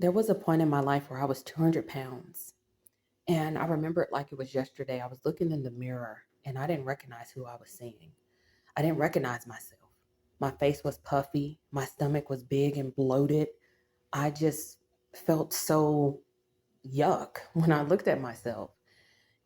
There was a point in my life where I was 200 pounds. And I remember it like it was yesterday. I was looking in the mirror and I didn't recognize who I was seeing. I didn't recognize myself. My face was puffy. My stomach was big and bloated. I just felt so yuck when I looked at myself.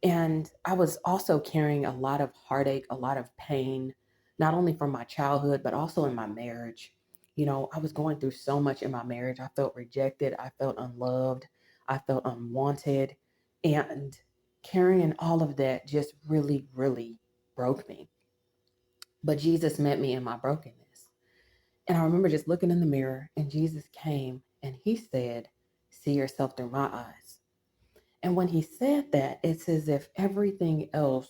And I was also carrying a lot of heartache, a lot of pain, not only from my childhood, but also in my marriage. I was going through so much in my marriage. I felt rejected. I felt unloved. I felt unwanted. And carrying all of that just really, really broke me. But Jesus met me in my brokenness. And I remember just looking in the mirror, and Jesus came and he said, "See yourself through my eyes." And when he said that, it's as if everything else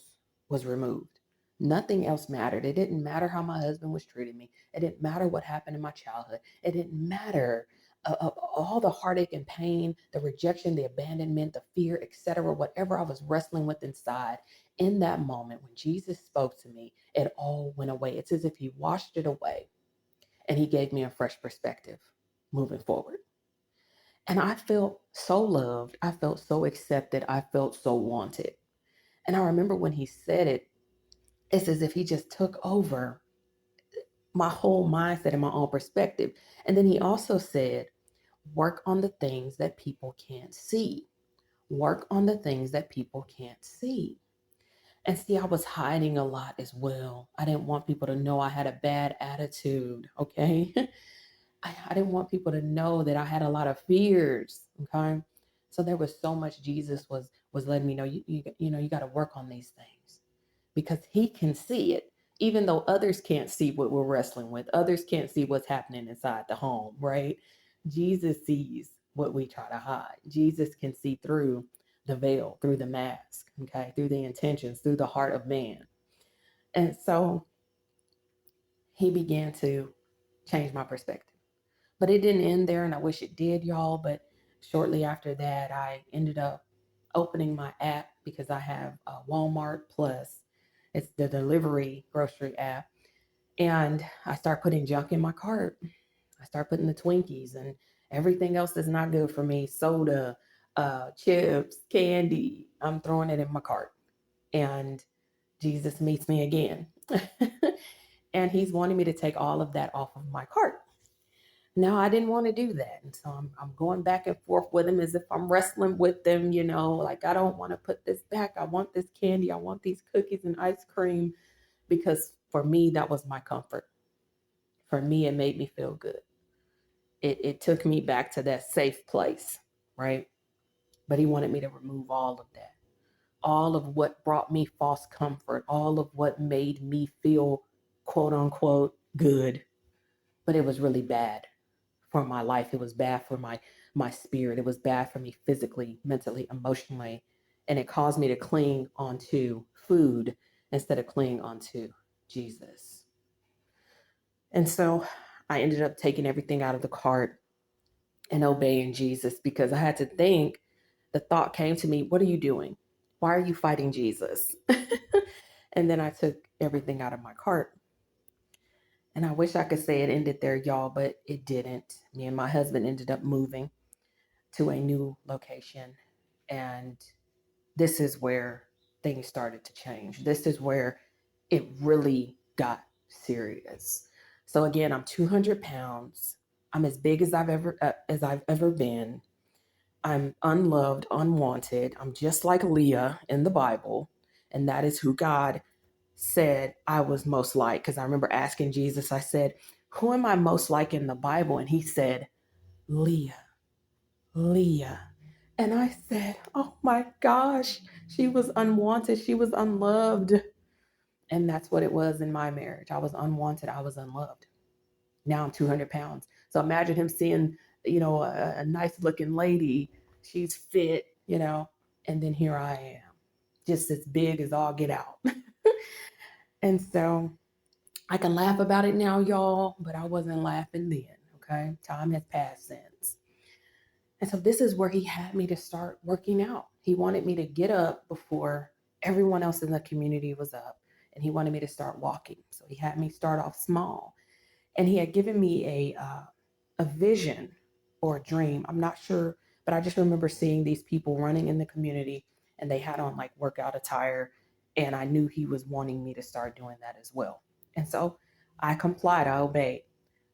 was removed. Nothing else mattered. It didn't matter how my husband was treating me. It didn't matter what happened in my childhood. It didn't matter all the heartache and pain, the rejection, the abandonment, the fear, etc., whatever I was wrestling with inside. In that moment, when Jesus spoke to me, it all went away. It's as if he washed it away and he gave me a fresh perspective moving forward. And I felt so loved. I felt so accepted. I felt so wanted. And I remember when he said it, it's as if he just took over my whole mindset and my own perspective. And then he also said, work on the things that people can't see. Work on the things that people can't see. And see, I was hiding a lot as well. I didn't want people to know I had a bad attitude, okay? I didn't want people to know that I had a lot of fears. Okay. So there was so much Jesus was letting me know you got to work on these things because he can see it, even though others can't see what we're wrestling with. Others can't see what's happening inside the home, right? Jesus sees what we try to hide. Jesus can see through the veil, through the mask, okay, through the intentions, through the heart of man. And so he began to change my perspective. But it didn't end there, and I wish it did, y'all. But shortly after that, I ended up opening my app because I have Walmart Plus. It's the delivery grocery app. And I start putting junk in my cart. I start putting the Twinkies and everything else that's not good for me, soda, chips, candy. I'm throwing it in my cart. And Jesus meets me again. And he's wanting me to take all of that off of my cart. No, I didn't want to do that. And so I'm going back and forth with him as if I'm wrestling with them, like I don't want to put this back. I want this candy. I want these cookies and ice cream because for me, that was my comfort. For me, it made me feel good. It took me back to that safe place, right? But he wanted me to remove all of that, all of what brought me false comfort, all of what made me feel quote unquote good, but it was really bad for my life. It was bad for my spirit. It was bad for me physically, mentally, emotionally, and it caused me to cling onto food instead of clinging onto Jesus. And so I ended up taking everything out of the cart and obeying Jesus because I had to think. The thought came to me, what are you doing? Why are you fighting Jesus? And then I took everything out of my cart. And I wish I could say it ended there, y'all, but it didn't. Me and my husband ended up moving to a new location. And this is where things started to change. This is where it really got serious. So again, I'm 200 pounds. I'm as big as I've ever been. I'm unloved, unwanted. I'm just like Leah in the Bible, and that is who God said I was most like. Because I remember asking Jesus, I said, "Who am I most like in the Bible?" And He said, "Leah." Leah. And I said, oh my gosh, she was unwanted. She was unloved. And that's what it was in my marriage. I was unwanted. I was unloved. Now I'm 200 pounds. So imagine him seeing, a nice looking lady. She's fit, and then here I am, just as big as all get out. And so I can laugh about it now, y'all, but I wasn't laughing then. Okay. Time has passed since. And so this is where he had me to start working out. He wanted me to get up before everyone else in the community was up, and he wanted me to start walking. So he had me start off small, and he had given me a vision or a dream. I'm not sure, but I just remember seeing these people running in the community and they had on like workout attire. And I knew he was wanting me to start doing that as well. And so I complied, I obeyed.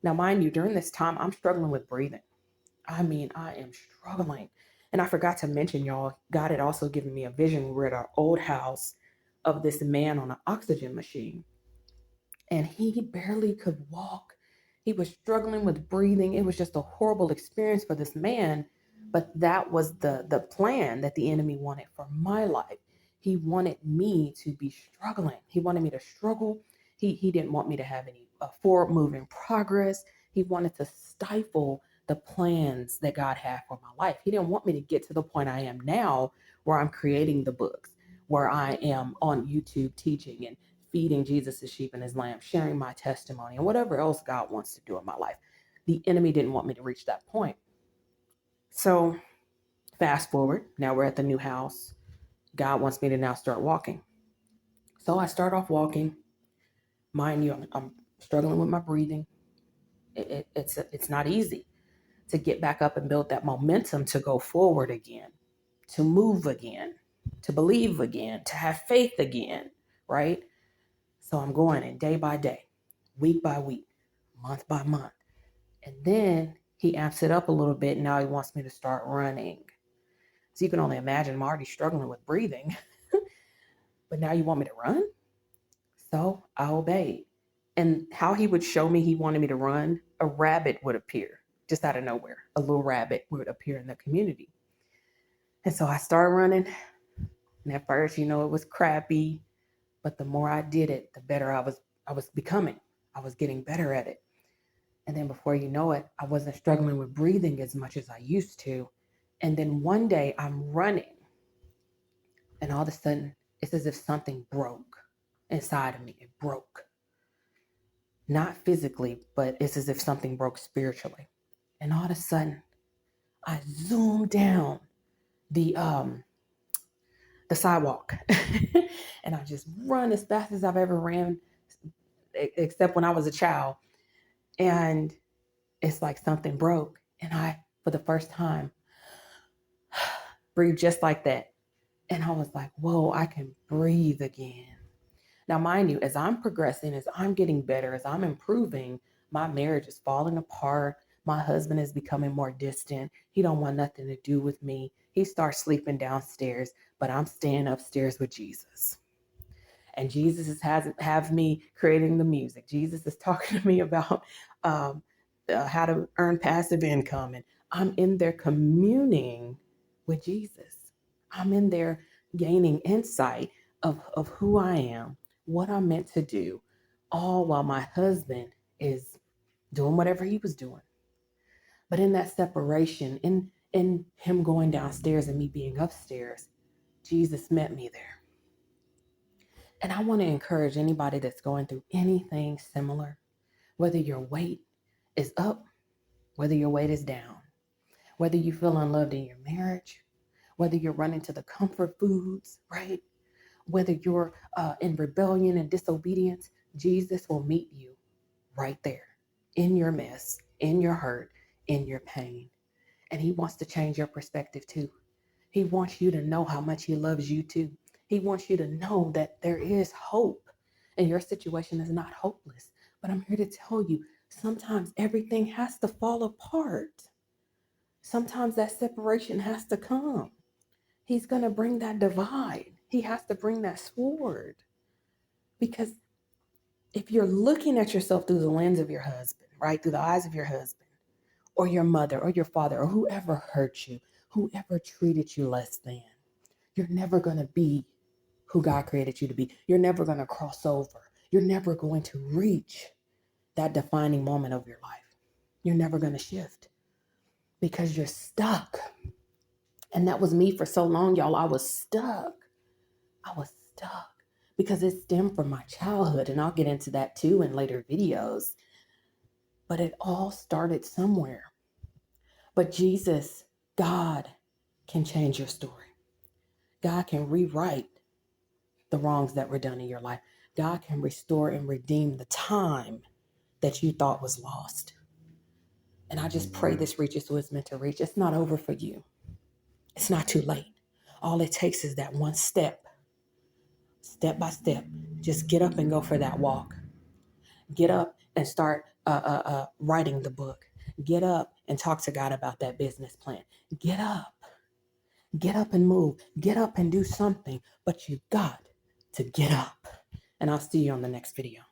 Now, mind you, during this time, I'm struggling with breathing. I mean, I am struggling. And I forgot to mention, y'all, God had also given me a vision. We were at our old house of this man on an oxygen machine, and he barely could walk. He was struggling with breathing. It was just a horrible experience for this man. But that was the plan that the enemy wanted for my life. He wanted me to be struggling. He wanted me to struggle. He didn't want me to have any forward moving progress. He wanted to stifle the plans that God had for my life. He didn't want me to get to the point I am now, where I'm creating the books, where I am on YouTube teaching and feeding Jesus' sheep and his lamb, sharing my testimony, and whatever else God wants to do in my life. The enemy didn't want me to reach that point. So fast forward, now we're at the new house. God wants me to now start walking. So I start off walking. Mind you, I'm struggling with my breathing. It's not easy to get back up and build that momentum to go forward again, to move again, to believe again, to have faith again, right? So I'm going in day by day, week by week, month by month. And then he amps it up a little bit. Now he wants me to start running. So you can only imagine I'm already struggling with breathing. But now you want me to run? So I obeyed. And how he would show me he wanted me to run, a rabbit would appear just out of nowhere. A little rabbit would appear in the community. And so I started running. And at first, it was crappy. But the more I did it, the better I was becoming. I was getting better at it. And then before you know it, I wasn't struggling with breathing as much as I used to. And then one day I'm running, and all of a sudden it's as if something broke inside of me. It broke. Not physically, but it's as if something broke spiritually. And all of a sudden I zoomed down the sidewalk and I just run as fast as I've ever ran, except when I was a child. And it's like something broke. And I, for the first time, breathed just like that. And I was like, whoa, I can breathe again. Now, mind you, as I'm progressing, as I'm getting better, as I'm improving, my marriage is falling apart. My husband is becoming more distant. He don't want nothing to do with me. He starts sleeping downstairs, but I'm staying upstairs with Jesus. And Jesus has me creating the music. Jesus is talking to me about how to earn passive income. And I'm in there communing with Jesus. I'm in there gaining insight of who I am, what I'm meant to do, all while my husband is doing whatever he was doing. But in that separation, in him going downstairs and me being upstairs, Jesus met me there. And I want to encourage anybody that's going through anything similar, whether your weight is up, whether your weight is down, whether you feel unloved in your marriage, whether you're running to the comfort foods, right? Whether you're in rebellion and disobedience, Jesus will meet you right there in your mess, in your hurt, in your pain. And he wants to change your perspective too. He wants you to know how much he loves you too. He wants you to know that there is hope and your situation is not hopeless. But I'm here to tell you, sometimes everything has to fall apart. Sometimes that separation has to come. He's going to bring that divide. He has to bring that sword. Because if you're looking at yourself through the lens of your husband, right, through the eyes of your husband, or your mother, or your father, or whoever hurt you, whoever treated you less than, you're never going to be who God created you to be. You're never going to cross over. You're never going to reach that defining moment of your life. You're never going to shift because you're stuck. And that was me for so long, y'all. I was stuck. I was stuck because it stemmed from my childhood. And I'll get into that too in later videos. But it all started somewhere. But Jesus, God, can change your story. God can rewrite the wrongs that were done in your life. God can restore and redeem the time that you thought was lost. And I just pray this reaches who it's meant to reach. It's not over for you. It's not too late. All it takes is that one step by step. Just get up and go for that walk. Get up and start writing the book. Get up and talk to God about that business plan. Get up and move. Get up and do something. But you got to get up. And I'll see you on the next video.